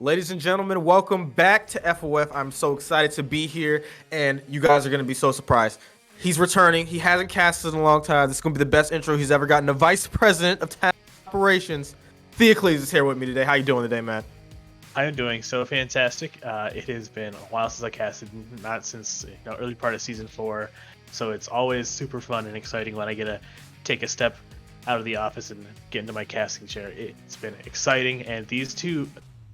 Ladies and gentlemen, welcome back to FOF. I'm so excited to be here, and you guys are going to be so surprised. He's returning. He hasn't casted in a long time. This is going to be the best intro he's ever gotten. The Vice President of Talent Operations, Theocles, is here with me today. How you doing today, man? I am doing so fantastic. It has been a while since I casted, not since early part of season 4. So it's always super fun and exciting when I get to take a step out of the office and get into my casting chair. It's been exciting, and these two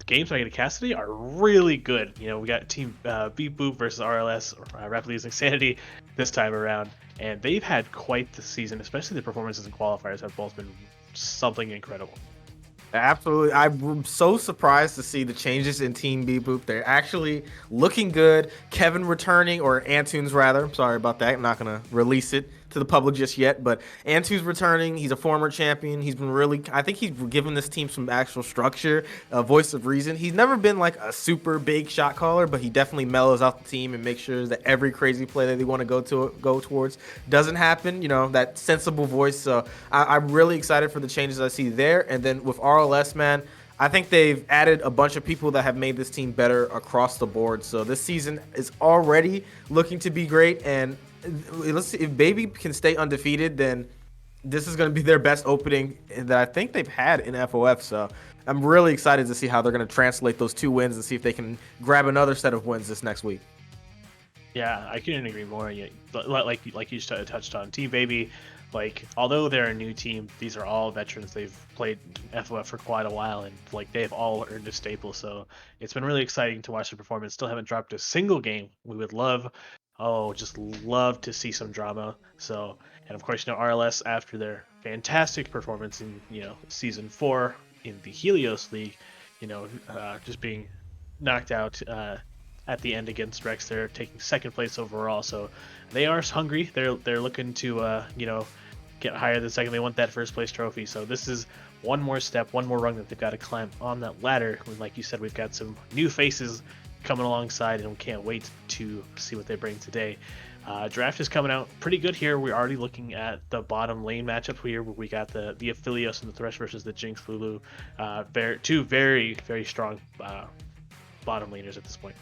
games I get to cast today are really good. We got Team Beep Boop versus RLS, Rapidly Using Sanity, this time around, and they've had quite the season. Especially the performances and qualifiers have both been something incredible. Absolutely. I'm so surprised to see the changes in Team Beep Boop. They're actually looking good. Kevin returning, or Antunes rather. Sorry about that. I'm not going to release it to the public just yet, but Antunes returning. He's a former champion. He's been I think he's given this team some actual structure, a voice of reason. He's never been like a super big shot caller, but he definitely mellows out the team and makes sure that every crazy play that they want to go towards doesn't happen. That sensible voice. So I'm really excited for the changes I see there. And then with RLS, man, I think they've added a bunch of people that have made this team better across the board. So this season is already looking to be great. And let's see, if Baby can stay undefeated, then this is going to be their best opening that I think they've had in FOF. So I'm really excited to see how they're going to translate those 2 wins and see if they can grab another set of wins this next week. Yeah, I couldn't agree more. Like you touched on, Team Baby, although they're a new team, these are all veterans. They've played FOF for quite a while, and they've all earned a staple. So it's been really exciting to watch their performance. Still haven't dropped a single game. We would just love to see some drama. So, and of course, RLS, after their fantastic performance in season 4 in the Helios League, just being knocked out at the end against Rex, they're taking second place overall. So they are hungry. They're looking to get higher than second. They want that first place trophy. So this is one more step, one more rung that they've got to climb on that ladder. And like you said, we've got some new faces coming alongside, and we can't wait to see what they bring today. Draft is coming out pretty good here. We're already looking at the bottom lane matchup here, where we got the Aphelios and the Thresh versus the Jinx Lulu. Two very, very strong bottom laners at this point.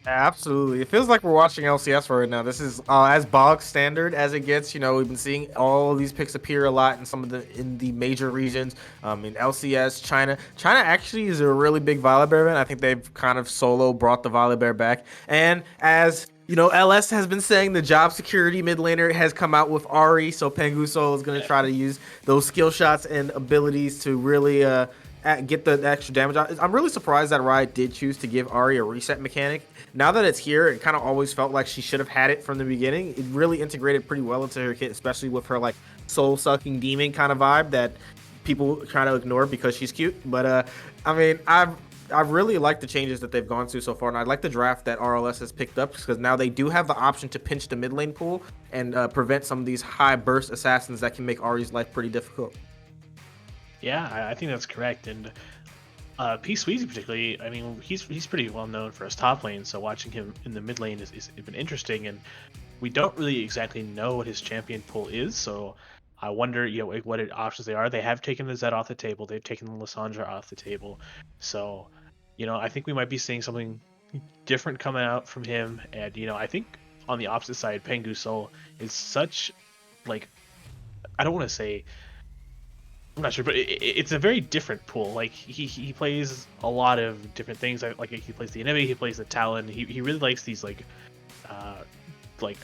Absolutely. It feels like we're watching LCS right now. This is as bog standard as it gets. We've been seeing all of these picks appear a lot in the major regions. In LCS, China actually is a really big Volibear event. I think they've kind of solo brought the Volibear back. And as LS has been saying, the job security mid laner has come out with Ahri. So Penguso is going to try to use those skill shots and abilities to really get the extra damage out. I'm really surprised that Riot did choose to give Ahri a reset mechanic. Now that it's here, it kind of always felt like she should have had it from the beginning. It really integrated pretty well into her kit, especially with her soul-sucking demon kind of vibe that people try to ignore because she's cute. But I really like the changes that they've gone through so far, and I like the draft that RLS has picked up because now they do have the option to pinch the mid lane pool and prevent some of these high burst assassins that can make Ahri's life pretty difficult. Yeah, I think that's correct. And P Sweezy particularly, he's pretty well known for his top lane, so watching him in the mid lane is been interesting. And we don't really exactly know what his champion pool is, so I wonder, what options they are. They have taken the Zed off the table. They've taken the Lissandra off the table. So, I think we might be seeing something different coming out from him. And, I think on the opposite side, Pengu Soul is such, I don't want to say, I'm not sure, but it's a very different pool. He plays a lot of different things. He plays the Enemy, he plays the Talon. He really likes these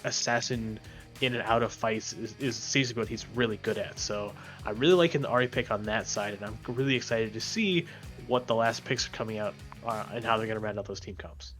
assassin in and out of fights seems to be what he's really good at. So I really like the Ahri pick on that side, and I'm really excited to see what the last picks are coming out and how they're going to round out those team comps.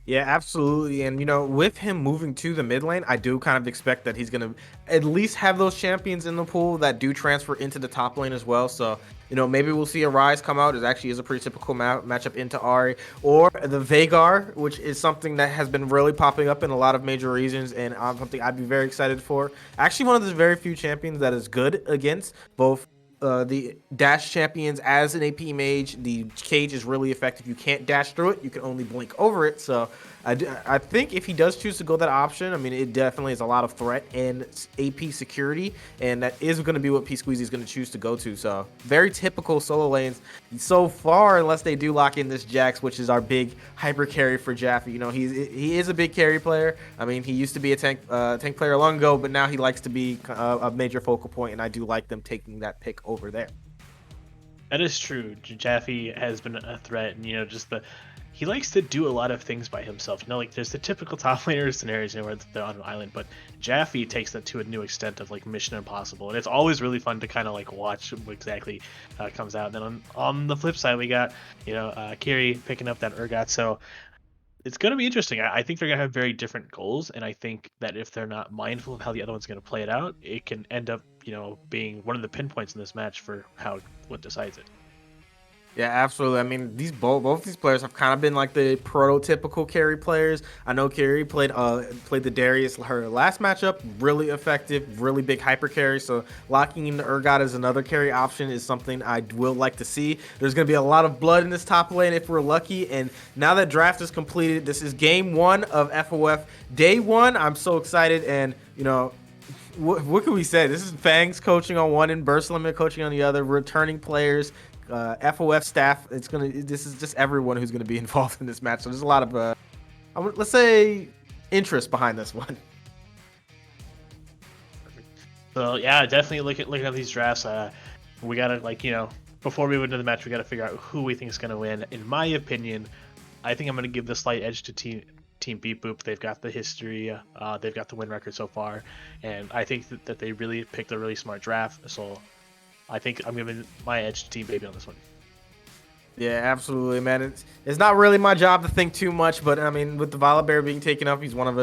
Yeah, absolutely. And, with him moving to the mid lane, I do kind of expect that he's going to at least have those champions in the pool that do transfer into the top lane as well. So, maybe we'll see a Rise come out. It actually is a pretty typical matchup into Ahri, or the Veigar, which is something that has been really popping up in a lot of major regions, and something I'd be very excited for. Actually, one of the very few champions that is good against both the dash champions as an AP mage. The cage is really effective. You can't dash through it. You can only blink over it. So I think if he does choose to go that option, I mean, it definitely is a lot of threat and AP security, and that is going to be what P Squeezy is going to choose to go to. So very typical solo lanes so far, unless they do lock in this Jax, which is our big hyper carry for Jaffe. You know, he is a big carry player. I mean, he used to be a tank player long ago, but now he likes to be a major focal point, and I do like them taking that pick over there. That is true. Jaffe has been a threat, and just he likes to do a lot of things by himself. Like there's the typical top laner scenarios, where they're on an island, but Jaffe takes that to a new extent of like Mission Impossible, and it's always really fun to kind of like watch what exactly comes out. And then on the flip side, we got Kiri picking up that Urgot, so it's going to be interesting. I think they're going to have very different goals, and I think that if they're not mindful of how the other one's going to play it out, it can end up being one of the pinpoints in this match for what decides it. Yeah, absolutely. I mean, both these players have kind of been like the prototypical carry players. I know Carry played the Darius her last matchup, really effective, really big hyper carry. So locking in the Urgot as another carry option is something I will like to see. There's going to be a lot of blood in this top lane if we're lucky. And now that draft is completed, this is game 1 of FOF day 1. I'm so excited, and what can we say? This is Fangs coaching on one and Burst Limit coaching on the other, returning players. FOF staff. This is just everyone who's gonna be involved in this match. So there's a lot of let's say interest behind this one. So yeah, definitely looking at these drafts. We gotta before we went into the match, we gotta figure out who we think is gonna win. In my opinion, I think I'm gonna give the slight edge to Team Beep Boop. They've got the history, they've got the win record so far, and I think that they really picked a really smart draft. So I think I'm giving my edge to Team Baby on this one. Yeah, absolutely, man. It's not really my job to think too much, but I mean, with the Volibear being taken up, he's one of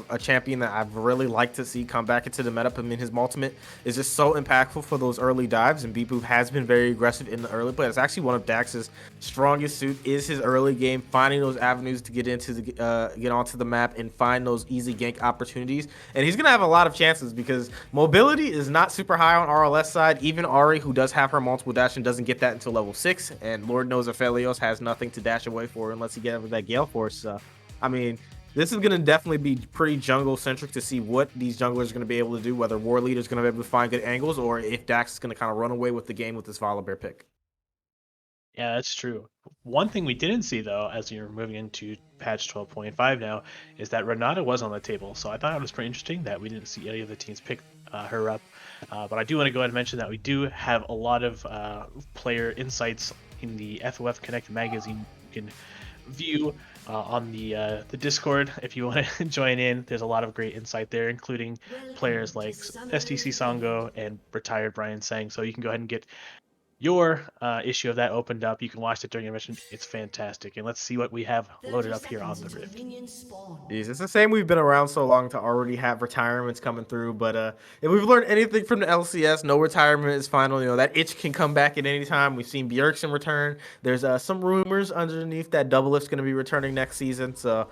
a champion that I've really liked to see come back into the meta. I mean, his ultimate is just so impactful for those early dives, and Beep Boop has been very aggressive in the early play. It's actually one of Dax's strongest suit is his early game, finding those avenues to get onto the map and find those easy gank opportunities. And he's gonna have a lot of chances because mobility is not super high on RLS side. Even Ari, who does have her multiple dash and doesn't get that until level 6, and Lord knows Aphelios has nothing to dash away for unless he gets with that Gale Force. I mean, this is going to definitely be pretty jungle centric to see what these junglers are going to be able to do, whether War Leader is going to be able to find good angles, or if Dax is going to kind of run away with the game with this Volibear pick. Yeah, that's true. One thing we didn't see, though, as you're moving into patch 12.5 now, is that Renata was on the table. So I thought it was pretty interesting that we didn't see any of the teams pick her up. But I do want to go ahead and mention that we do have a lot of player insights in the FOF Connect magazine. You can view on the Discord if you want to join in. There's a lot of great insight there, including players like STC Songo and retired Brian Sang. So you can go ahead and get your issue of that opened up. You can watch it during intermission. It's fantastic. And let's see what we have loaded up here on the Rift. Jeez, it's the same. We've been around so long to already have retirements coming through. But if we've learned anything from the LCS, no retirement is final. That itch can come back at any time. We've seen Bjergsen return. There's some rumors underneath that Doublelift's going to be returning next season. So,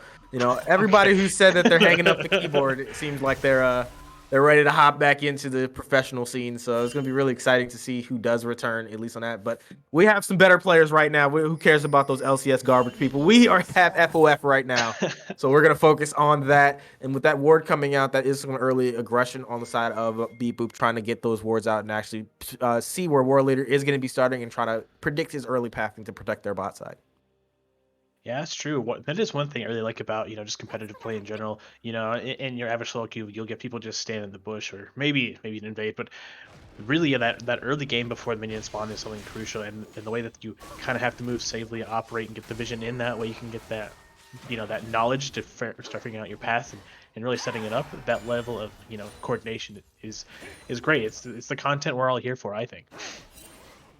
everybody who said that they're hanging up the keyboard, it seems like they're ready to hop back into the professional scene. So it's going to be really exciting to see who does return, at least on that. But we have some better players right now. Who cares about those LCS garbage people? We have FOF right now. So we're going to focus on that. And with that ward coming out, that is some early aggression on the side of Beep Boop, trying to get those wards out and actually see where War Leader is going to be starting and try to predict his early pathing to protect their bot side. Yeah, that's true. That is one thing I really like about just competitive play in general. In your average solo queue, you'll get people just stand in the bush or maybe an invade, but really that early game before the minion spawn is something crucial, and the way that you kind of have to move safely, operate, and get the vision in that way, you can get that that knowledge to start figuring out your path and really setting it up. That level of coordination is great. It's the content we're all here for, I think.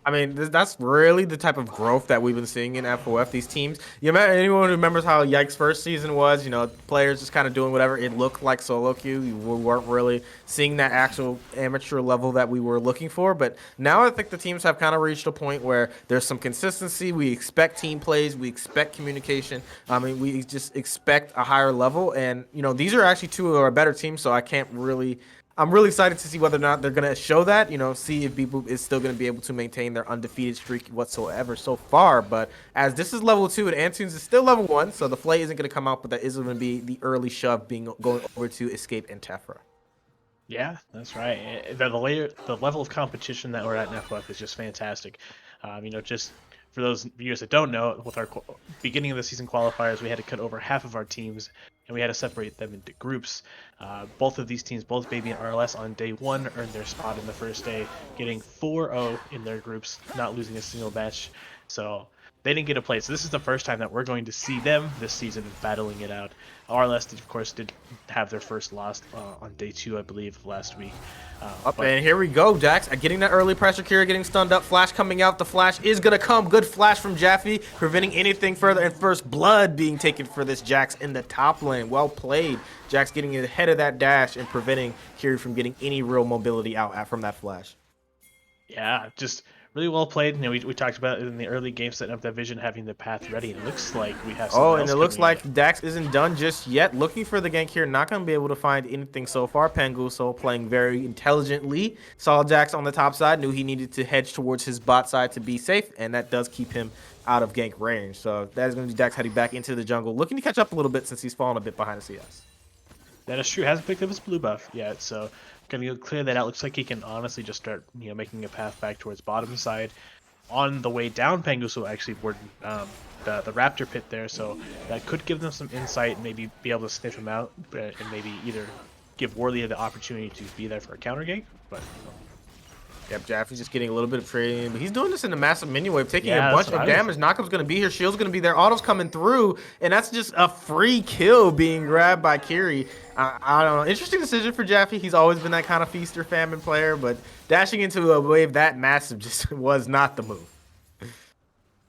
I mean, that's really the type of growth that we've been seeing in FOF. These teams, anyone who remembers how Yike's first season was, players just kind of doing whatever. It looked like solo queue. We weren't really seeing that actual amateur level that we were looking for. But now I think the teams have kind of reached a point where there's some consistency. We expect team plays. We expect communication. I mean, we just expect a higher level. And, these are actually two of our better teams, so I can't really I'm really excited to see whether or not they're going to show that, see if Beep Boop is still going to be able to maintain their undefeated streak whatsoever so far. But as this is level 2 and Antunes is still level 1, so the Flay isn't going to come out, but that is going to be the early shove going over to Escape and Tephra. Yeah, that's right. The level of competition that we're at in FF is just fantastic. Just for those viewers that don't know, with our beginning of the season qualifiers, we had to cut over half of our teams, and we had to separate them into groups. Both of these teams, both Baby and RLS, on day one earned their spot in the first day, getting 4-0 in their groups, not losing a single match. So they didn't get a play. So this is the first time that we're going to see them this season battling it out. RLS, of course, did have their first loss on day 2, I believe, of last week. And here we go, Jax. Getting that early pressure, Kira getting stunned up. Flash coming out. The flash is going to come. Good flash from Jaffe, preventing anything further. And first blood being taken for this Jax in the top lane. Well played. Jax getting ahead of that dash and preventing Kiri from getting any real mobility out from that flash. Yeah, just really well played. We talked about it in the early game, setting up that vision, having the path ready. It looks like we have something else. And it looks like Dax isn't done just yet. Looking for the gank here, not going to be able to find anything so far. Panguso playing very intelligently. Saw Dax on the top side, knew he needed to hedge towards his bot side to be safe, and that does keep him out of gank range. So that is going to be Dax heading back into the jungle, looking to catch up a little bit since he's fallen a bit behind the CS. That is true. Hasn't picked up his blue buff yet, so gonna go clear that out. Looks like he can honestly just start, making a path back towards bottom side. On the way down, Panguso actually boarded the Raptor pit there, so that could give them some insight and maybe be able to sniff him out, and maybe either give Warley the opportunity to be there for a counter gank. But yep, Jaffe's just getting a little bit of trading, but he's doing this in a massive minion wave, taking a bunch of damage. Knockup's going to be here, Shield's going to be there, Auto's coming through, and that's just a free kill being grabbed by Kiri. I don't know, interesting decision for Jaffe. He's always been that kind of feast or famine player, but dashing into a wave that massive just was not the move.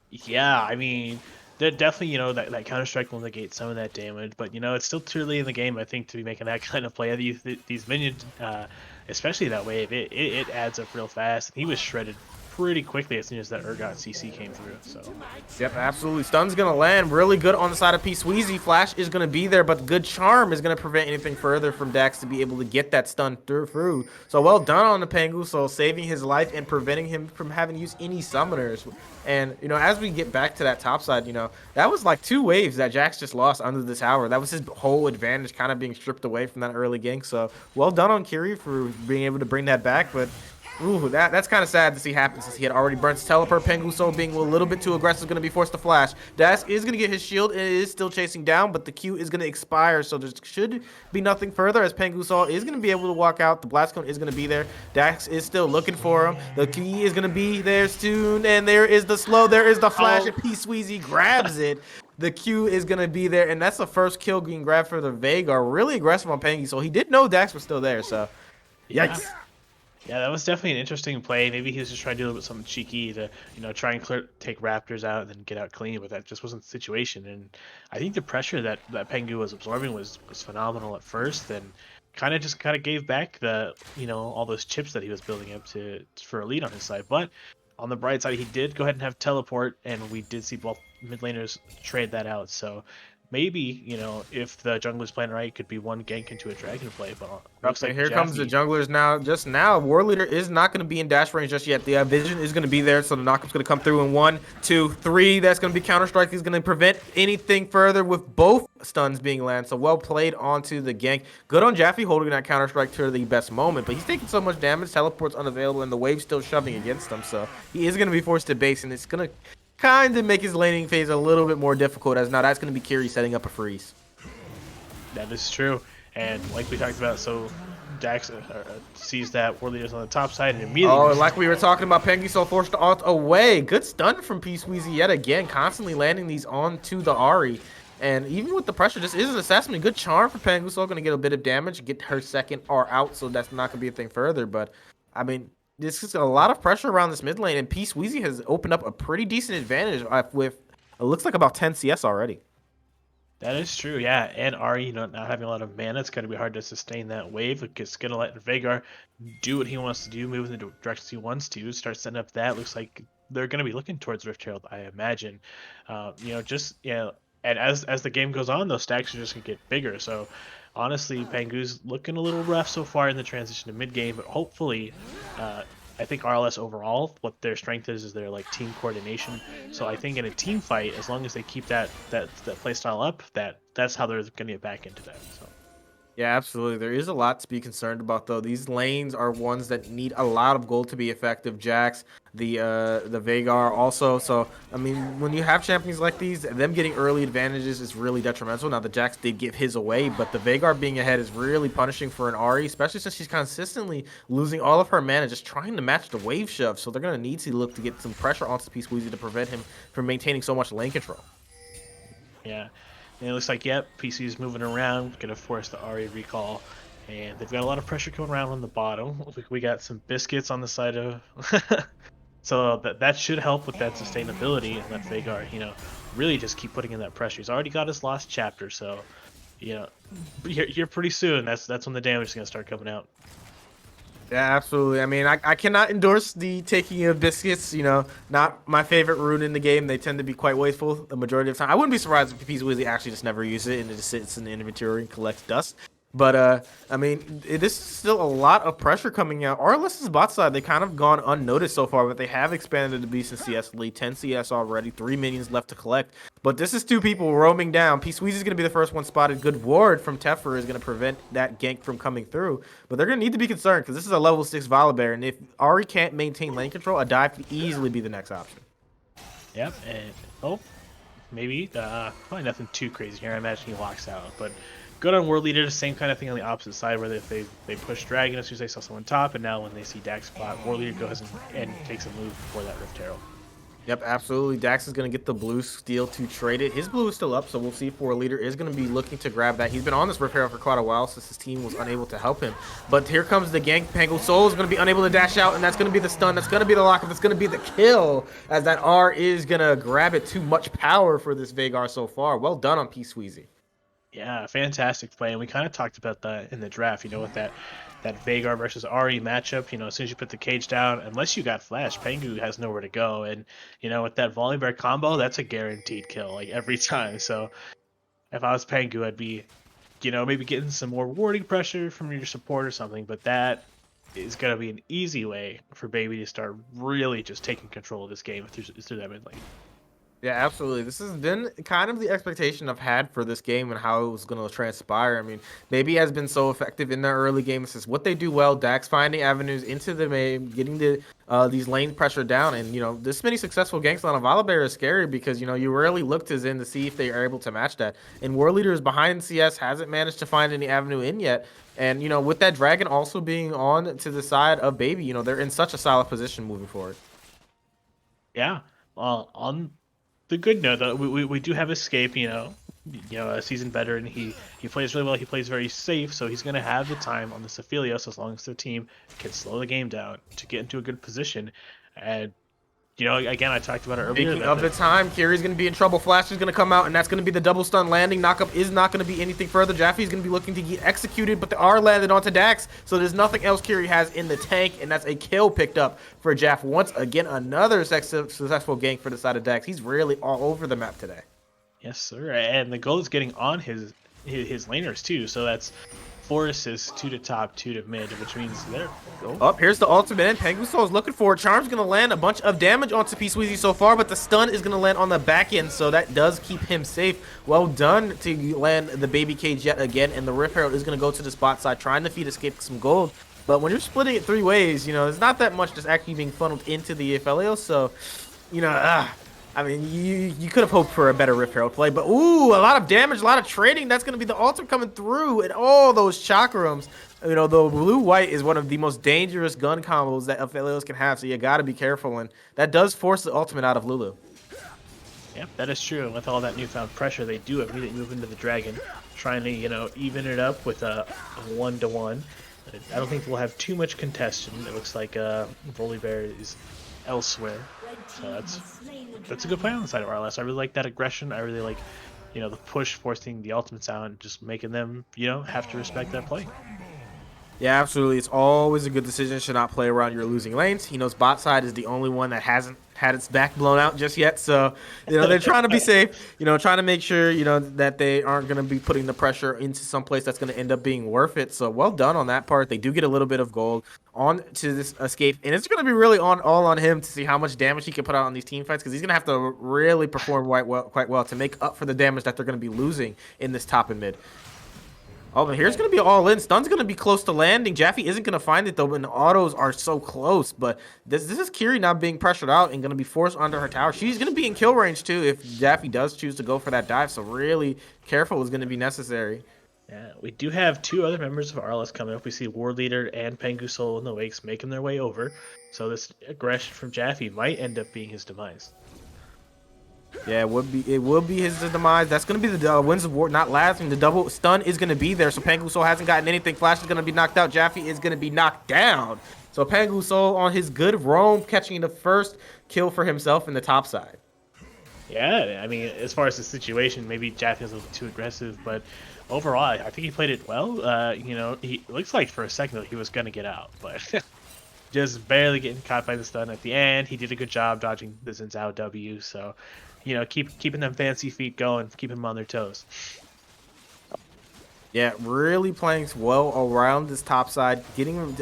Yeah, I mean, they're definitely, that Counter-Strike will negate some of that damage, but, it's still too early in the game, I think, to be making that kind of play. These minions, especially that wave, it adds up real fast. He was shredded pretty quickly as soon as that Urgot CC came through. So yep, absolutely. Stun's gonna land really good on the side of P Sweezy. Flash is gonna be there, but good charm is gonna prevent anything further from Dax to be able to get that stun through. So well done on the Pangu, so saving his life and preventing him from having to use any summoners. And as we get back to that top side, that was like 2 waves that Jax just lost under the tower. That was his whole advantage kind of being stripped away from that early gank. So well done on Kiri for being able to bring that back, but ooh, that's kind of sad to see happen since he had already burnt his teleport. Panguso being a little bit too aggressive, going to be forced to flash. Dax is going to get his shield, and it is still chasing down, but the Q is going to expire, so there should be nothing further as Panguso is going to be able to walk out. The blast cone is going to be there. Dax is still looking for him. The key is going to be there soon, and there is the slow. There is the flash, and P Sweezy grabs it. The Q is going to be there, and that's the first kill being grabbed for the Veigar. Really aggressive on Pangy, so he did know Dax was still there, so yikes. Yeah, that was definitely an interesting play. Maybe he was just trying to do a little bit something cheeky to, try and take Raptors out and then get out clean, but that just wasn't the situation. And I think the pressure that Pengu was absorbing was phenomenal at first, and kind of gave back the, all those chips that he was building up for a lead on his side. But on the bright side, he did go ahead and have teleport, and we did see both mid laners trade that out. So maybe, if the jungler's playing right, it could be one gank into a dragon play. But looks like here comes the junglers now. Just now, War Leader is not going to be in dash range just yet. The vision is going to be there, so the knockup's going to come through in 1, 2, 3. That's going to be Counter-Strike. He's going to prevent anything further with both stuns being landed. So well played onto the gank. Good on Jaffe holding that Counter-Strike to the best moment, but he's taking so much damage. Teleport's unavailable, and the wave's still shoving against him. So he is going to be forced to base, and it's going to kind of make his laning phase a little bit more difficult, as now that's going to be Kiri setting up a freeze. That is true. And like we talked about, so Dax sees that War Leader's on the top side and immediately... Oh, like we were talking about, Panguso forced to ult away. Good stun from P Sweezy yet again, constantly landing these onto the Ahri. And even with the pressure, this is an assessment. Good charm for Panguso, going to get a bit of damage, get her second R out, so that's not going to be a thing further. But, I mean, this is a lot of pressure around this mid lane, and P Sweezy has opened up a pretty decent advantage with, it looks like about 10 CS already. That is true, yeah. And Ahri, not having a lot of mana, it's going to be hard to sustain that wave. It's going to let Veigar do what he wants to do, move in the direction he wants to, start setting up that. Looks like they're going to be looking towards Rift Herald, I imagine. And as the game goes on, those stacks are just going to get bigger. So honestly, Pangu's looking a little rough so far in the transition to mid game, but hopefully, I think RLS overall, what their strength is their like team coordination. So I think in a team fight, as long as they keep that play style up, that's how they're going to get back into that. So. Yeah, absolutely. There is a lot to be concerned about, though. These lanes are ones that need a lot of gold to be effective. Jax, the Veigar also. So, I mean, when you have champions like these, them getting early advantages is really detrimental. Now, the Jax did give his away, but the Veigar being ahead is really punishing for an Ahri, especially since she's consistently losing all of her mana, just trying to match the wave shove. So they're going to need to look to get some pressure onto P-Squeezy to prevent him from maintaining so much lane control. Yeah. And it looks like, yep, PC is moving around, going to force the Ahri recall. And they've got a lot of pressure going around on the bottom. We got some biscuits on the side of... so that should help with that sustainability and let Veigar, really just keep putting in that pressure. He's already got his lost chapter, so, here pretty soon, that's when the damage is going to start coming out. Yeah, absolutely. I mean, I cannot endorse the taking of biscuits. Not my favorite rune in the game. They tend to be quite wasteful the majority of the time. I wouldn't be surprised if P-Squeezy actually just never uses it and it just sits in the inventory and collects dust. But I mean, this is still a lot of pressure coming out. RLS's bot side, they kind of gone unnoticed so far, but they have expanded the Beast and CS lead. 10 CS already, 3 minions left to collect. But this is 2 people roaming down. P-Squeezy is going to be the first one spotted. Good ward from Teffer is going to prevent that gank from coming through. But they're going to need to be concerned because this is a level 6 Volibear, and if Ahri can't maintain lane control, a dive could easily be the next option. Yep, and maybe probably nothing too crazy here. I imagine he locks out, but good on World Leader, same kind of thing on the opposite side where they push Dragon as soon as they saw someone top, and now when they see Dax spot, World Leader goes and takes a move before that Rift Herald. Yep, absolutely. Dax is going to get the blue steal to trade it. His blue is still up, so we'll see if World Leader is going to be looking to grab that. He's been on this Rift Herald for quite a while since his team was unable to help him. But here comes the gank. Pango Soul is going to be unable to dash out, and that's going to be the stun. That's going to be the lockup. That's going to be the kill, as that R is going to grab it. Too much power for this Veigar so far. Well done on P-Squeezy. Yeah, fantastic play, and we kind of talked about that in the draft. With that Veigar versus Ahri matchup. As soon as you put the cage down, unless you got flash, Pangu has nowhere to go. And with that Volibear combo, that's a guaranteed kill, like every time. So if I was Pangu, I'd be, maybe getting some more warding pressure from your support or something. But that is gonna be an easy way for Baby to start really just taking control of this game through that mid lane. Yeah, absolutely. This has been kind of the expectation I've had for this game and how it was going to transpire. I mean, Baby has been so effective in their early games. This is what they do well. Dax finding avenues into the main, getting these lane pressure down. And, this many successful ganks on a Volibear is scary because, you rarely look to Zen to see if they are able to match that. And War Leader is behind CS, hasn't managed to find any avenue in yet. And, with that Dragon also being on to the side of Baby, they're in such a solid position moving forward. Yeah. On the good note, though, we do have Escape, a seasoned veteran. He plays really well. He plays very safe, so he's going to have the time on the Aphelios as long as their team can slow the game down to get into a good position. And, again, I talked about it earlier. Speaking of the time, Kiri's going to be in trouble. Flash is going to come out, and that's going to be the double stun landing. Knockup is not going to be anything further. Jaffe's going to be looking to get executed, but the R landed onto Dax, so there's nothing else Kiri has in the tank, and that's a kill picked up for Jaff. Once again, another successful gank for the side of Dax. He's really all over the map today. Yes, sir. And the goal is getting on his laners, too, so that's 4 assists, 2 to top, 2 to mid, which means they're... Up here's the ultimate, and Penguin Soul is looking for it. Charm's going to land a bunch of damage onto P-Squeezy so far, but the stun is going to land on the back end, so that does keep him safe. Well done to land the Baby Cage yet again, and the Rift Herald is going to go to the spot side, trying to feed Escape some gold. But when you're splitting it 3 ways, there's not that much just actually being funneled into the Aphelios, so, I mean, you could have hoped for a better Rift Herald play, but ooh, a lot of damage, a lot of trading. That's going to be the ultimate coming through, and all those chakrams. The blue-white is one of the most dangerous gun combos that Aphelios can have, so you got to be careful, and that does force the ultimate out of Lulu. Yep, that is true. And with all that newfound pressure, they do immediately move into the Dragon, trying to, even it up with a 1-to-1. I don't think we'll have too much contention. It looks like Volibear is elsewhere. So that's a good play on the side of RLS. I really like that aggression. I really like, the push, forcing the ultimates out, and just making them, have to respect that play. Yeah, absolutely. It's always a good decision to not play around your losing lanes. He knows bot side is the only one that hasn't had its back blown out just yet. So, they're trying to be safe, trying to make sure, that they aren't going to be putting the pressure into some place that's going to end up being worth it. So, well done on that part. They do get a little bit of gold on to this escape. And it's going to be really all on him to see how much damage he can put out on these team fights because he's going to have to really perform quite well to make up for the damage that they're going to be losing in this top and mid. Oh, but here's going to be all in. Stun's going to be close to landing. Jaffe isn't going to find it, though, when the autos are so close. But this is Kiri not being pressured out and going to be forced under her tower. She's going to be in kill range, too, if Jaffe does choose to go for that dive. So really careful is going to be necessary. Yeah, we do have two other members of RLS coming up. We see War Leader and Pengu Soul in the wakes making their way over. So this aggression from Jaffe might end up being his demise. Yeah, it would be his demise. That's going to be the Winds of War not lasting. The double stun is going to be there, so Pengu Soul hasn't gotten anything. Flash is going to be knocked out. Jaffe is going to be knocked down. So Pengu Soul on his good roam, catching the first kill for himself in the top side. Yeah, I mean, as far as the situation, maybe Jaffe is a little too aggressive, but overall, I think he played it well. He looks like for a second though he was going to get out, but just barely getting caught by the stun at the end. He did a good job dodging the Xin Zhao W, so keeping them fancy feet going, keeping them on their toes. Yeah, really playing well around this top side. Getting,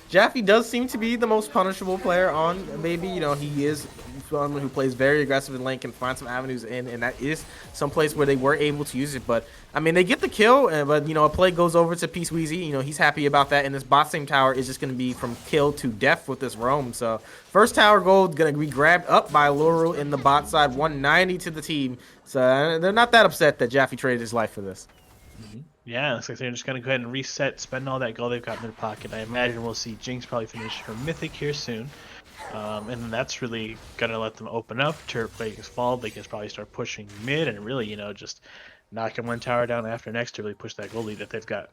Jaffe does seem to be the most punishable player on Baby. He is someone who plays very aggressive in lane, can find some avenues in, and that is some place where they were able to use it. But, I mean, they get the kill, but, a play goes over to Peace Weezy. He's happy about that, and this bot same tower is just going to be from kill to death with this roam. So, first tower gold going to be grabbed up by Luru in the bot side, 190 to the team. So, they're not that upset that Jaffe traded his life for this. Yeah, looks like they're just going to go ahead and reset, spend all that gold they've got in their pocket. I imagine we'll see Jinx probably finish her Mythic here soon. And then that's really going to let them open up. Turret Vegas fall. They can probably start pushing mid and really, just knocking one tower down after next to really push that gold lead that they've got.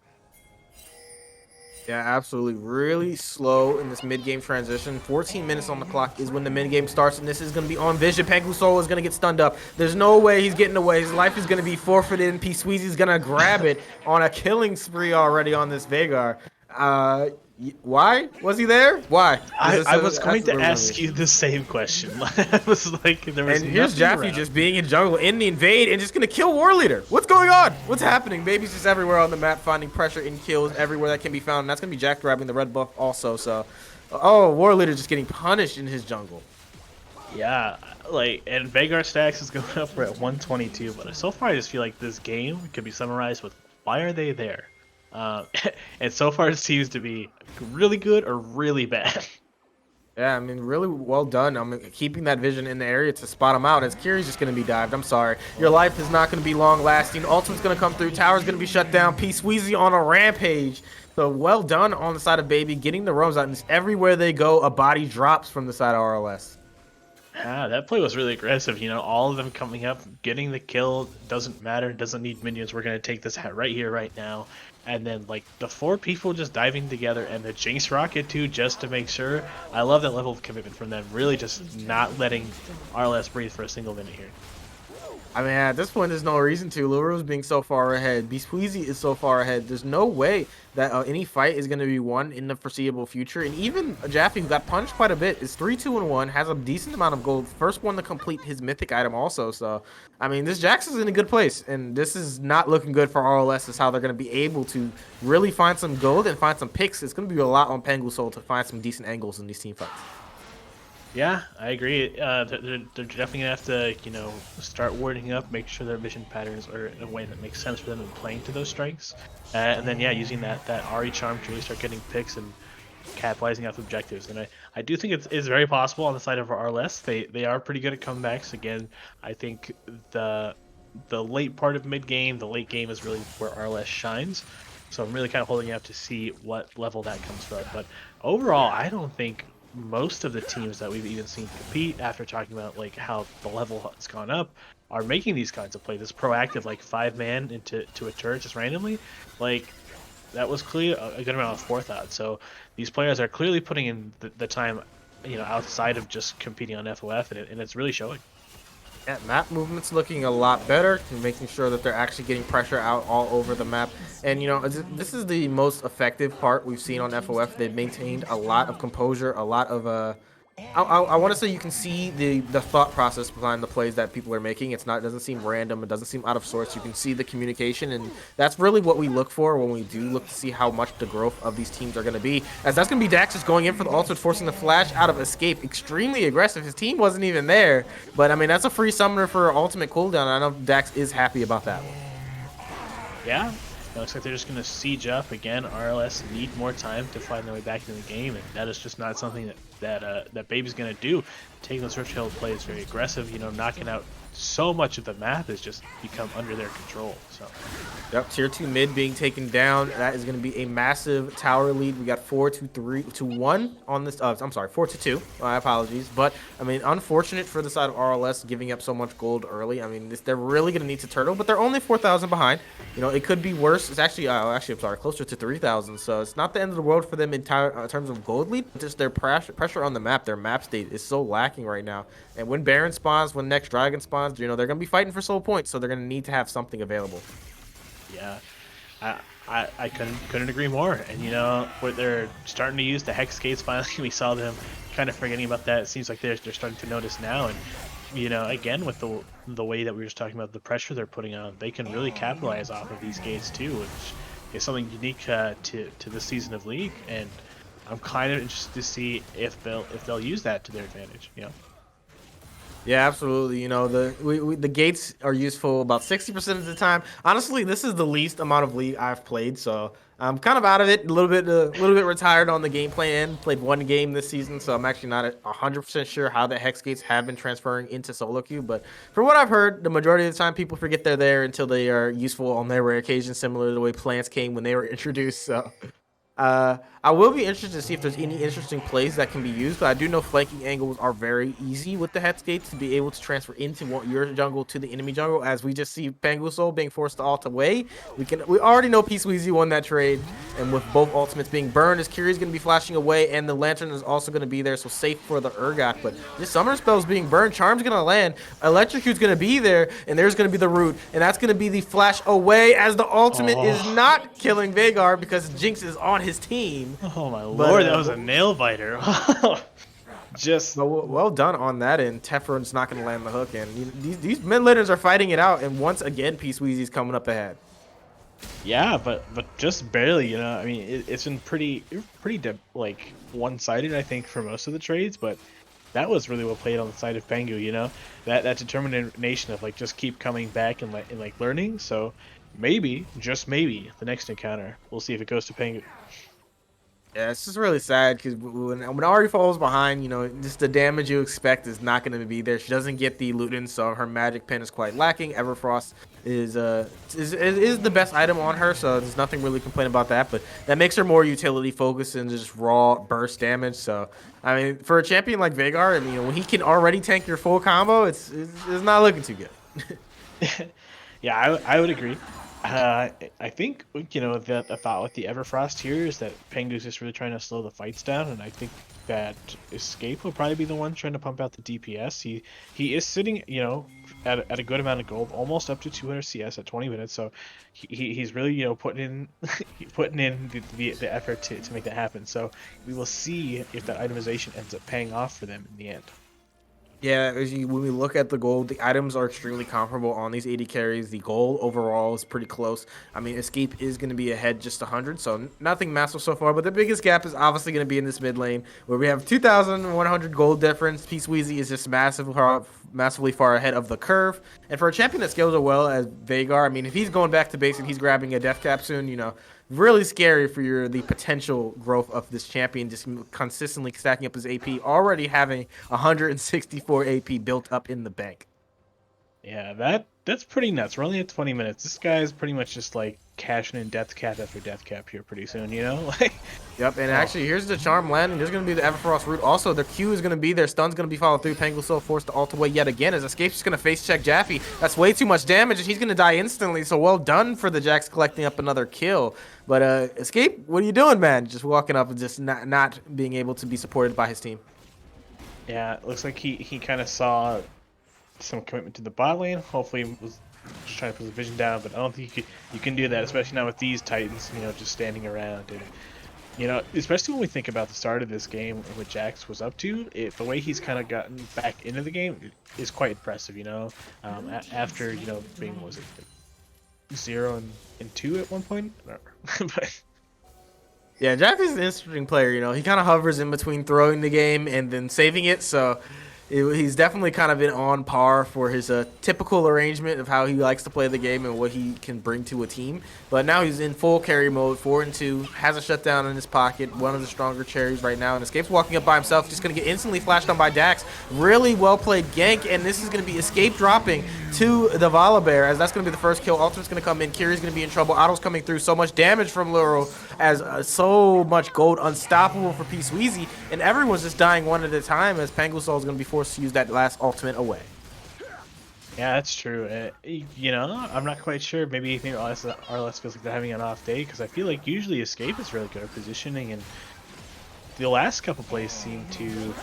Yeah, absolutely. Really slow in this mid-game transition. 14 minutes on the clock is when the mid-game starts, and this is going to be on Vision. Pengu Soul is going to get stunned up. There's no way he's getting away. His life is going to be forfeited, and P. Sweezy's going to grab it on a killing spree already on this Veigar. Why was he there? Why? I was going to ask you the same question. I was like, there was. And here's Jaffe just being in jungle in the invade and just gonna kill War Leader. What's going on? What's happening? Baby's just everywhere on the map, finding pressure and kills everywhere that can be found. And that's gonna be Jack grabbing the red buff also. So, War Leader just getting punished in his jungle. Yeah, and Veigar stacks is going up. We're at 122, but so far I just feel like this game could be summarized with why are they there? And so far it seems to be really good or really bad. Yeah, I mean, really well done. I mean, keeping that vision in the area to spot him out as Kiri's just going to be dived. I'm sorry. Your life is not going to be long lasting. Ultimate's going to come through. Tower's going to be shut down. Peace Weezy on a rampage. So well done on the side of Baby, getting the roams out. And everywhere they go, a body drops from the side of RLS. Yeah, that play was really aggressive. All of them coming up, getting the kill. Doesn't matter. Doesn't need minions. We're going to take this right here, right now. And then, the four people just diving together and the Jinx rocket, too, just to make sure. I love that level of commitment from them. Really just not letting RLS breathe for a single minute here. I mean, at this point, there's no reason to. Luru's being so far ahead. Beastweezy is so far ahead. There's no way that any fight is going to be won in the foreseeable future. And even Jaffe, who got punched quite a bit, is 3-2-1, has a decent amount of gold. First one to complete his mythic item also. So, I mean, this Jax is in a good place. And this is not looking good for RLS, is how they're going to be able to really find some gold and find some picks. It's going to be a lot on Pengu Soul to find some decent angles in these team fights. Yeah, I agree. They're definitely gonna have to, start warding up, make sure their vision patterns are in a way that makes sense for them in playing to those strengths, and then using that Ari charm to really start getting picks and capitalizing off objectives. And I do think it's very possible on the side of RLS. They are pretty good at comebacks. Again, I think the late part of mid game, the late game is really where RLS shines. So I'm really kind of holding out to see what level that comes from. But overall, I don't think most of the teams that we've even seen compete, after talking about how the level has gone up, are making these kinds of plays. This proactive 5-man into a turret just randomly, that was clearly a good amount of forethought. So these players are clearly putting in the time, outside of just competing on FOF, and it's really showing. Yeah, map movement's looking a lot better, making sure that they're actually getting pressure out all over the map. And you know, this is the most effective part we've seen on FOF. They've maintained a lot of composure, a lot of I want to say you can see the thought process behind the plays that people are making. It doesn't seem random. It doesn't seem out of sorts. You can see the communication, and that's really what we look for when we do look to see how much the growth of these teams are going to be. As that's going to be Dax just going in for the ultimate, forcing the flash out of escape. Extremely aggressive. His team wasn't even there, but I mean that's a free summoner for ultimate cooldown. I know Dax is happy about that one. Yeah, it looks like they're just going to siege up again. RLS need more time to find their way back into the game, and that is just not something that Baby's going to do. Taking those Rift Hill plays very aggressive, you know, knocking out so much of the map has just become under their control. So, yep, tier 2 mid being taken down. That is going to be a massive tower lead. We got 4-1 on this. I'm sorry, 4-2. My apologies, but I mean, unfortunate for the side of RLS giving up so much gold early. I mean, they're really going to need to turtle, but they're only 4,000 behind. You know, it could be worse. It's actually, I'm sorry, closer to 3,000. So it's not the end of the world for them in terms of gold lead. Just their pressure on the map, their map state is so lacking right now. And when Baron spawns, when next Dragon spawns, you know, they're going to be fighting for soul points, so they're going to need to have something available. yeah, I couldn't agree more. And you know, what they're starting to use the hex gates finally. We saw them kind of forgetting about that. It seems like they're starting to notice now. And you know, again with the way that we were just talking about, the pressure they're putting on, they can really capitalize off of these gates too, which is something unique to this season of League. And I'm kind of interested to see if they'll use that to their advantage. You know. Yeah, absolutely. You know, the gates are useful about 60% of the time. Honestly, this is the least amount of League I've played, so I'm kind of out of it. A little bit retired on the gameplay end. Played one game this season, so I'm actually not 100% sure how the hex gates have been transferring into solo queue. But from what I've heard, the majority of the time, people forget they're there until they are useful on their rare occasions, similar to the way plants came when they were introduced. So. I will be interested to see if there's any interesting plays that can be used, but I do know flanking angles are very easy with the hex gates to be able to transfer into your jungle to the enemy jungle. As we just see Pangusol being forced to ult away, we already know P-Sweezy won that trade, and with both ultimates being burned, his Kiri's going to be flashing away, and the Lantern is also going to be there, so safe for the Urgot. But this Summoner Spell's being burned, Charm's going to land, Electrocute's going to be there, and there's going to be the Root, and that's going to be the flash away as the ultimate is not killing Veigar because Jinx is on his team. Oh my lord, that was a nail biter. Just well done on that, and Tefron's not going to land the hook, and these mid laners are fighting it out, and once again, P-Sweezy's coming up ahead. yeah, but just barely, you know. I mean, it's been pretty like one-sided, I think, for most of the trades, but that was really well played on the side of Pengu, you know. That determination of like just keep coming back and like learning. So maybe, just maybe, the next encounter, we'll see if it goes to Pengu. Yeah, it's just really sad because when Ari falls behind, you know, just the damage you expect is not going to be there. She doesn't get the Luton, so her magic pen is quite lacking. Everfrost is the best item on her, so there's nothing really to complain about that. But that makes her more utility focused and just raw burst damage. So I mean, for a champion like Veigar, I mean, when he can already tank your full combo, it's not looking too good. Yeah, I would agree. I think, you know, the thought with the Everfrost here is that Pengu's just really trying to slow the fights down, and I think that Escape will probably be the one trying to pump out the DPS. He is sitting, you know, at a good amount of gold, almost up to 200 CS at 20 minutes, so he's really, you know, putting in the effort to make that happen. So we will see if that itemization ends up paying off for them in the end. Yeah, when we look at the gold, the items are extremely comparable on these 80 carries. The goal overall is pretty close. I mean, Escape is going to be ahead just 100, so nothing massive so far. But the biggest gap is obviously going to be in this mid lane, where we have 2,100 gold difference. P-Sweezy is just massively far ahead of the curve. And for a champion that scales as well as Veigar, I mean, if he's going back to base and he's grabbing a death cap soon, you know, really scary for the potential growth of this champion, just consistently stacking up his AP, already having 164 AP built up in the bank. Yeah, that's pretty nuts. We're only at 20 minutes. This guy is pretty much just like cashing in death cap after death cap here pretty soon, you know? Like, yep, and actually, here's the charm landing. There's going to be the Everfrost root. Also, their Q is going to be there. Stun's going to be followed through. Pangosol forced to ult away yet again as Escape's just going to face check Jaffe. That's way too much damage, and he's going to die instantly. So well done for the Jax collecting up another kill. But Escape, what are you doing, man? Just walking up and just not being able to be supported by his team. yeah, it looks like he kind of saw some commitment to the bot lane. Hopefully, was just trying to put the vision down, but I don't think you can do that, especially not with these Titans, just standing around. And especially when we think about the start of this game and what Jax was up to, the way he's kind of gotten back into the game is quite impressive. After being, what was it, like 0-2 at one point, but Yeah, Jack is an interesting player. He kind of hovers in between throwing the game and then saving it. So he's definitely kind of been on par for his typical arrangement of how he likes to play the game and what he can bring to a team. But now he's in full carry mode, 4-2, has a shutdown in his pocket, one of the stronger cherries right now, and Escape's walking up by himself, just going to get instantly flashed on by Dax. Really well played gank, and this is going to be Escape dropping to the Volibear, as that's going to be the first kill. Ultimate's going to come in, Kiri's going to be in trouble, Otto's coming through, so much damage from Luro, as so much gold, unstoppable for P-Sweezy, and everyone's just dying one at a time, as Pangusol is going to be forced to use that last ultimate away. Yeah, that's true. I'm not quite sure. Maybe RLS feels like they're having an off day, because I feel like usually Escape is really good at positioning, and the last couple plays seem to,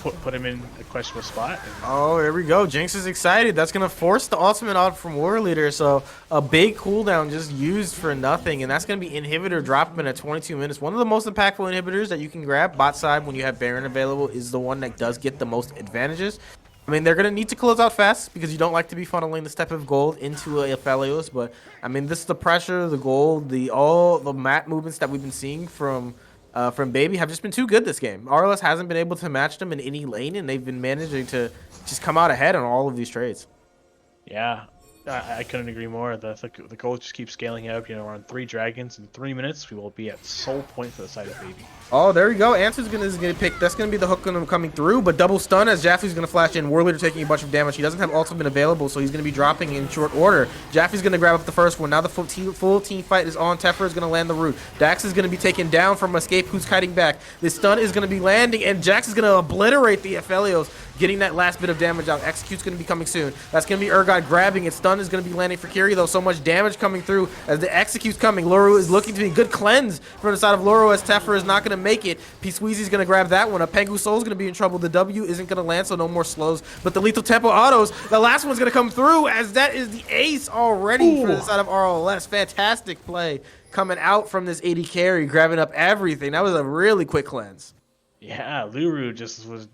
put him in a questionable spot. Oh, there we go. Jinx is excited. That's going to force the ultimate out from War Leader, so a big cooldown just used for nothing, and that's going to be Inhibitor drop him in at 22 minutes. One of the most impactful inhibitors that you can grab bot side when you have Baron available is the one that does get the most advantages. I mean, they're going to need to close out fast because you don't like to be funneling this type of gold into a Aphelios, but I mean, this is the pressure, the gold, all the map movements that we've been seeing from Baby have just been too good this game. RLS hasn't been able to match them in any lane, and they've been managing to just come out ahead on all of these trades. Yeah, I couldn't agree more. The gold just keeps scaling up. We're on 3 dragons in 3 minutes. We will be at soul point for the side of Baby. Oh, there we go. Answer's gonna pick. That's gonna be the hook coming through, but double stun as Jaffe's gonna flash in. Warleader taking a bunch of damage. He doesn't have ultimate available, so he's gonna be dropping in short order. Jaffe's gonna grab up the first one. Now the full team fight is on. Teffer is gonna land the root. Dax is gonna be taken down from Escape, who's kiting back. This stun is gonna be landing, and Jax is gonna obliterate the Aphelios, getting that last bit of damage out. Execute's gonna be coming soon. That's gonna be Urgot grabbing it. Stun is gonna be landing for Kiri, though. So much damage coming through as the Execute's coming. Loro is looking to be good cleanse from the side of Loro, as Teffer is not gonna make it. Sweezy's gonna grab that one. A Pengu Soul's gonna be in trouble. The W isn't gonna land, so no more slows. But the lethal tempo autos, the last one's gonna come through, as that is the ace already for the side of RLS. Fantastic play coming out from this 80 carry, grabbing up everything. That was a really quick cleanse. Yeah, Luru just was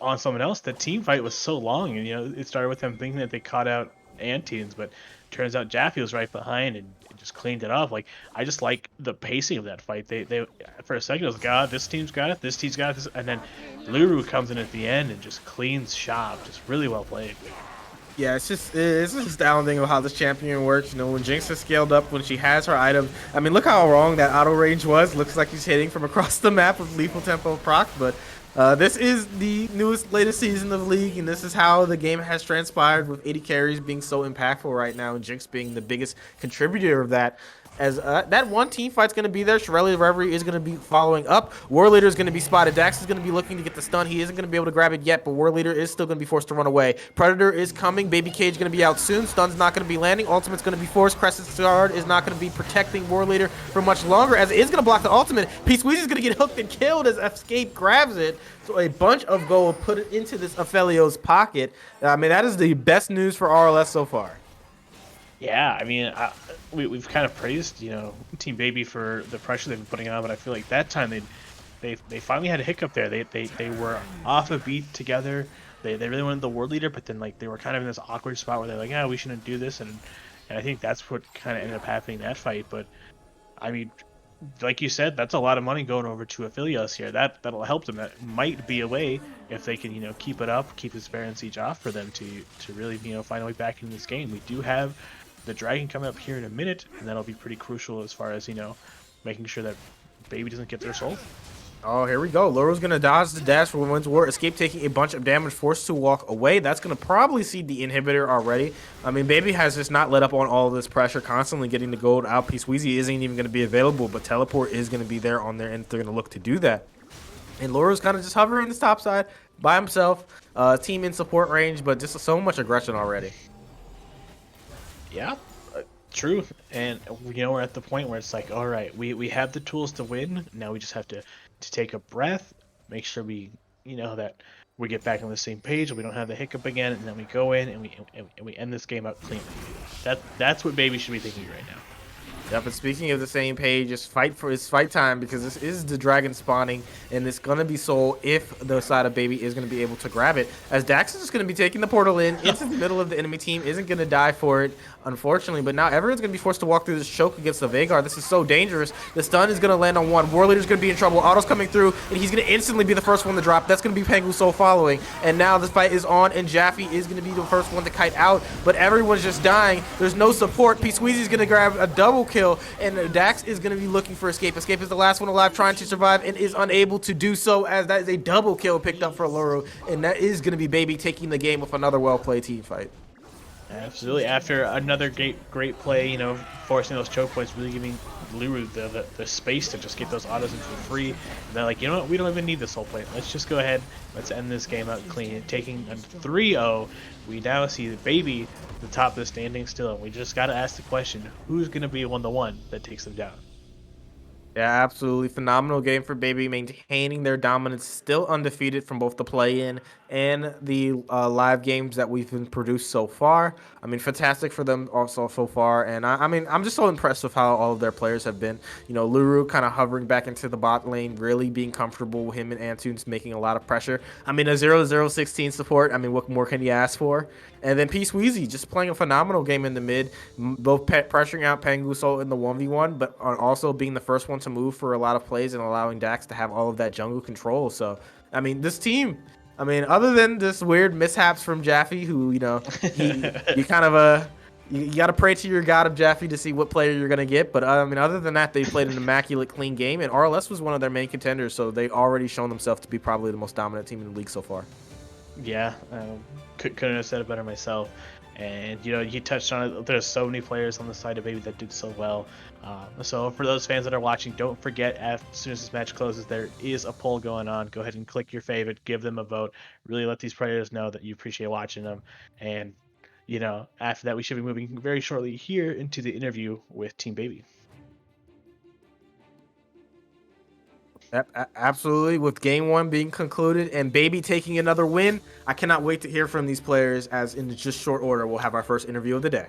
on someone else. The team fight was so long, and it started with them thinking that they caught out Antunes, but turns out Jaffe was right behind and just cleaned it off. Like, I just like the pacing of that fight. They for a second it was, God, this team's got it, this team's got it, and then Luru comes in at the end and just cleans shop. Just really well played. Yeah, it's just astounding of how this champion works. When Jinx is scaled up, when she has her items. I mean, look how wrong that auto range was. Looks like he's hitting from across the map with lethal tempo proc, but this is the latest season of League, and this is how the game has transpired, with 80 carries being so impactful right now, and Jinx being the biggest contributor of that. As that one team fight's going to be there. Shirelli Reverie is going to be following up. War Leader is going to be spotted. Dax is going to be looking to get the stun. He isn't going to be able to grab it yet, but War Leader is still going to be forced to run away. Predator is coming. Baby Cage going to be out soon. Stun's not going to be landing. Ultimate's going to be forced. Crescent's Guard is not going to be protecting War Leader for much longer, as it is going to block the ultimate. P-Squeeze is going to get hooked and killed as Escape grabs it. So a bunch of gold put it into this Aphelio's pocket. I mean, that is the best news for RLS so far. Yeah, I mean, we've kind of praised, Team Baby for the pressure they've been putting on, but I feel like that time they finally had a hiccup there. They were off a beat together. They really wanted the world leader, but then they were kind of in this awkward spot where they're like, we shouldn't do this, and I think that's what kind of ended up happening in that fight. But I mean, like you said, that's a lot of money going over to Aphelios here. That'll help them. That might be a way, if they can, keep it up, keep this Baron Siege off, for them to really, find a way back in this game. We do have the dragon coming up here in a minute, and that'll be pretty crucial as far as making sure that Baby doesn't get their soul. Oh, here we go. Loro's going to dodge the dash for Women's War. Escape taking a bunch of damage, forced to walk away. That's going to probably seed the inhibitor already. I mean, Baby has just not let up on all of this pressure, constantly getting the gold out. P-Sweezy isn't even going to be available, but Teleport is going to be there on their end. They're going to look to do that. And Loro's kind of just hovering this top side by himself. Team in support range, but just so much aggression already. Yeah. True, and we're at the point where it's like, all right, we have the tools to win. Now we just have to take a breath, make sure we that we get back on the same page, we don't have the hiccup again, and then we go in and we end this game out cleanly. That's what Baby should be thinking right now. Yep, and speaking of the same page, it's fight time, because this is the dragon spawning, and it's gonna be Soul if the side of Baby is gonna be able to grab it. As Dax is just gonna be taking the portal in into the middle of the enemy team, isn't gonna die for it, unfortunately. But now everyone's gonna be forced to walk through this choke against the Veigar. This is so dangerous. The stun is gonna land on one. War Leader's gonna be in trouble. Auto's coming through, and he's gonna instantly be the first one to drop. That's gonna be Pengu Soul following. And now this fight is on, and Jaffe is gonna be the first one to kite out. But everyone's just dying. There's no support. P Squeezy's gonna grab a double kill, and Dax is going to be looking for Escape. Escape is the last one alive, trying to survive, and is unable to do so, as that is a double kill picked up for Luru, and that is going to be Baby taking the game with another well-played team fight. Absolutely. After another great play, you know, forcing those choke points, really giving Luru the space to just get those autos in for free. And they're like, you know what, we don't even need this whole play. Let's just go ahead. Let's end this game out clean. Taking a 3-0, we now see the Baby the top of the standing still. And we just got to ask the question, who's going to be the one that takes them down? Yeah, absolutely phenomenal game for Baby, maintaining their dominance, still undefeated from both the play-in and the live games that we've been produced so far. I mean, fantastic for them also so far, and I mean, I'm just so impressed with how all of their players have been. You know, Luru kind of hovering back into the bot lane, really being comfortable. Him and Antunes making a lot of pressure. I mean, a 0-0-16 support. I mean, what more can you ask for? And then P Squeezy just playing a phenomenal game in the mid, both pressuring out Pengu Soul in the 1v1, but also being the first one to move for a lot of plays and allowing Dax to have all of that jungle control. So, I mean, this team, I mean, other than this weird mishaps from Jaffe, who, you know, you kind of you got to pray to your god of Jaffe to see what player you're going to get. But, I mean, other than that, they played an immaculate, clean game, and RLS was one of their main contenders, so they already shown themselves to be probably the most dominant team in the league so far. Yeah, couldn't have said it better myself. And, you know, you touched on it. There's so many players on the side of Baby that did so well. So for those fans that are watching, don't forget, as soon as this match closes, there is a poll going on. Go ahead and click your favorite, give them a vote. Really let these players know that you appreciate watching them. And, you know, after that, we should be moving very shortly here into the interview with Team Baby. Absolutely. With game one being concluded and Baby taking another win, I cannot wait to hear from these players, as in just short order, we'll have our first interview of the day.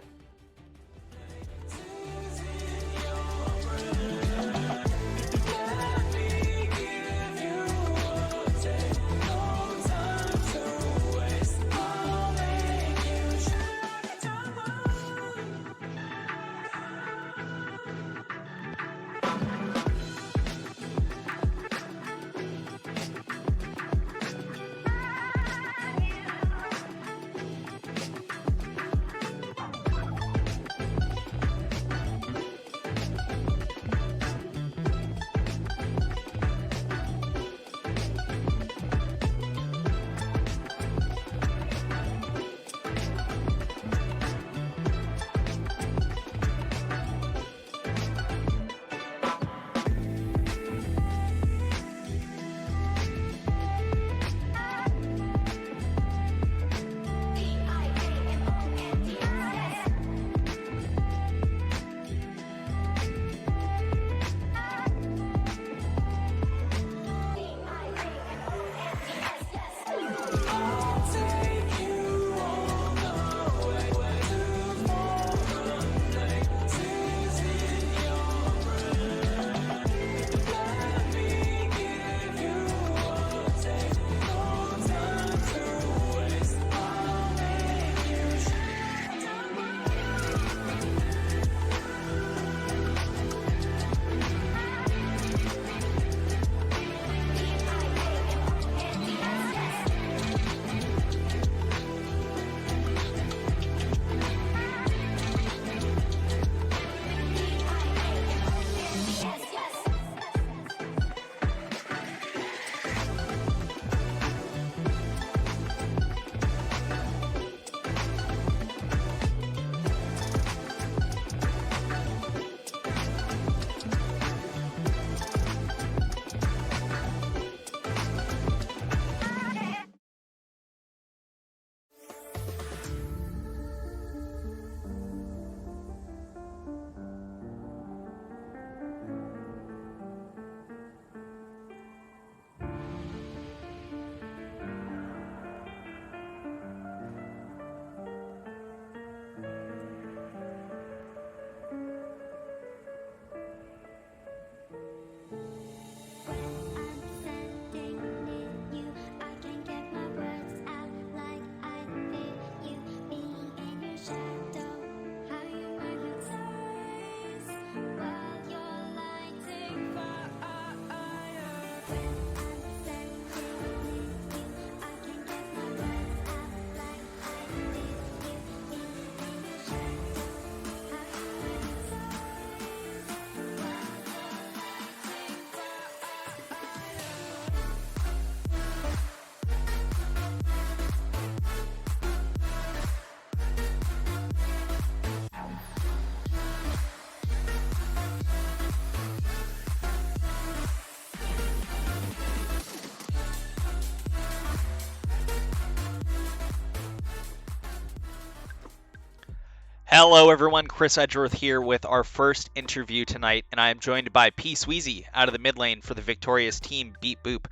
Hello, everyone. Chris Edgeworth here with our first interview tonight, and I am joined by P. Sweezy out of the mid lane for the victorious team Beat Boop.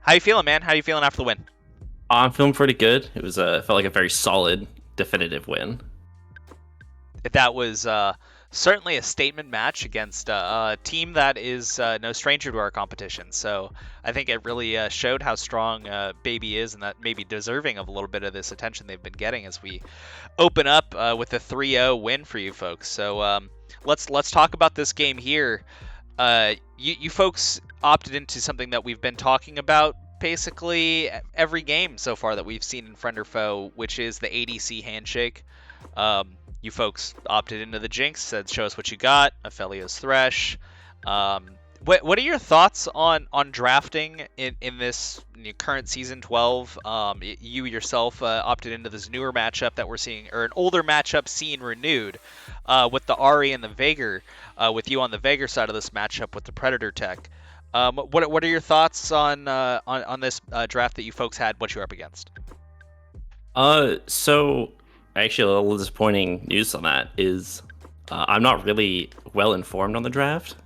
How you feeling, man? How you feeling after the win? I'm feeling pretty good. It was felt like a very solid, definitive win. That was certainly a statement match against a team that is no stranger to our competition. So I think it really showed how strong Baby is, and that maybe deserving of a little bit of this attention they've been getting as we open up with a 3-0 win for you folks. So let's talk about this game here. You folks opted into something that we've been talking about basically every game so far that we've seen in Friend or Foe, which is the ADC handshake. You folks opted into the Jinx, said show us what you got, Aphelios Thresh. What are your thoughts on drafting in this current season 12? You yourself opted into this newer matchup that we're seeing, or an older matchup seen renewed with the Ahri and the Veigar, with you on the Veigar side of this matchup with the Predator tech. What are your thoughts on this draft that you folks had, what you're up against? So actually, a little disappointing news on that is I'm not really well informed on the draft.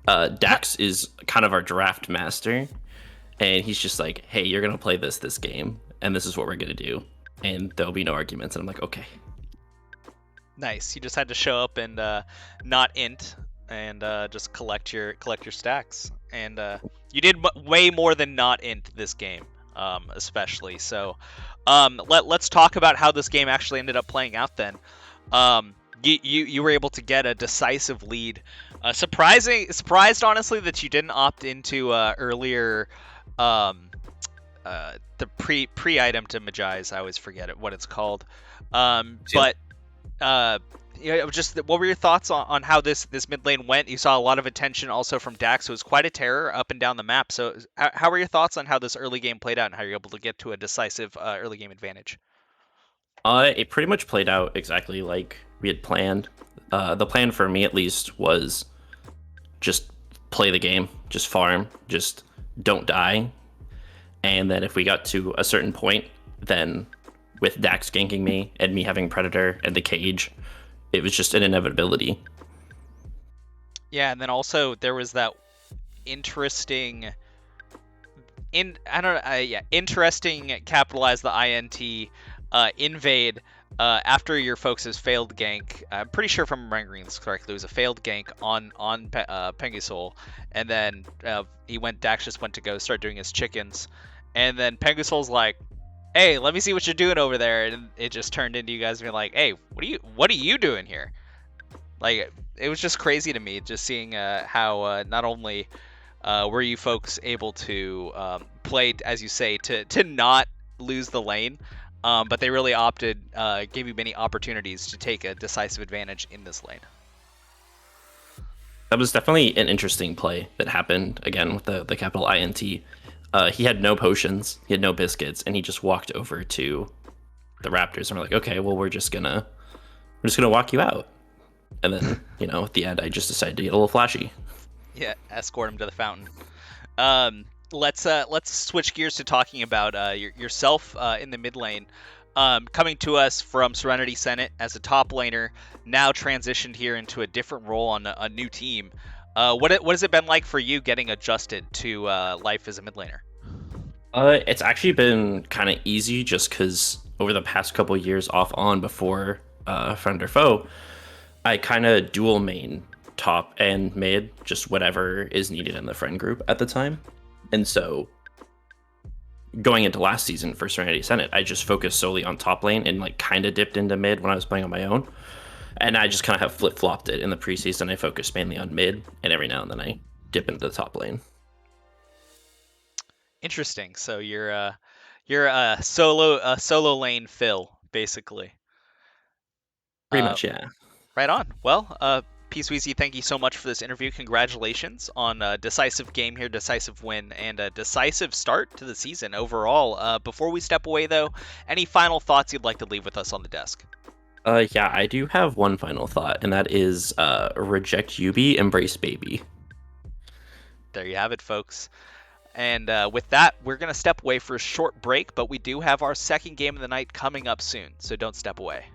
Dax is kind of our draft master, and he's just like, hey, you're going to play this game, and this is what we're going to do, and there'll be no arguments. And I'm like, okay. Nice. You just had to show up and not int and just collect your stacks. And you did way more than not int this game, especially. So let's talk about how this game actually ended up playing out then. You were able to get a decisive lead. Surprised honestly that you didn't opt into earlier the pre item to Magi's. I always forget what it's called. But just what were your thoughts on how this mid lane went? You saw a lot of attention also from Dax, who was quite a terror up and down the map. So how were your thoughts on how this early game played out and how you're able to get to a decisive early game advantage? It pretty much played out exactly like we had planned. The plan for me, at least, was just play the game, just farm, just don't die. And then if we got to a certain point, then with Dax ganking me and me having Predator and the cage, it was just an inevitability. Yeah, and then also there was that interesting interesting capitalize the INT invade after your folks' failed gank. I'm pretty sure if I'm remembering this correctly, it was a failed gank on Pengusoul, and then Dax just went to go start doing his chickens, and then Pengusoul's like, hey, let me see what you're doing over there, and it just turned into you guys being like, hey, what are you doing here? Like, it was just crazy to me just seeing how not only were you folks able to play, as you say, to not lose the lane, but they really gave you many opportunities to take a decisive advantage in this lane. That was definitely an interesting play that happened, again, with the capital INT. He had no potions, he had no biscuits, and he just walked over to the Raptors, and we're like, okay, well, we're just gonna walk you out. And then, at the end, I just decided to get a little flashy. Yeah, escort him to the fountain. Let's switch gears to talking about yourself in the mid lane. Coming to us from Serenity Senate as a top laner, now transitioned here into a different role on a new team. What has it been like for you getting adjusted to life as a mid laner? It's actually been kind of easy just because over the past couple years off on before Friend or Foe, I kind of dual main top and mid, just whatever is needed in the friend group at the time. And so going into last season for Serenity Senate, I just focused solely on top lane and like kind of dipped into mid when I was playing on my own. And I just kind of have flip-flopped it in the preseason. I focus mainly on mid, and every now and then I dip into the top lane. Interesting. So you're a solo lane Phil, basically. Pretty much, yeah. Right on. Well, P. Sweezy, thank you so much for this interview. Congratulations on a decisive game here, decisive win, and a decisive start to the season overall. Before we step away, though, any final thoughts you'd like to leave with us on the desk? Yeah, I do have one final thought, and that is reject Yubi, embrace Baby. There you have it, folks. And with that, we're going to step away for a short break, but we do have our second game of the night coming up soon, so don't step away.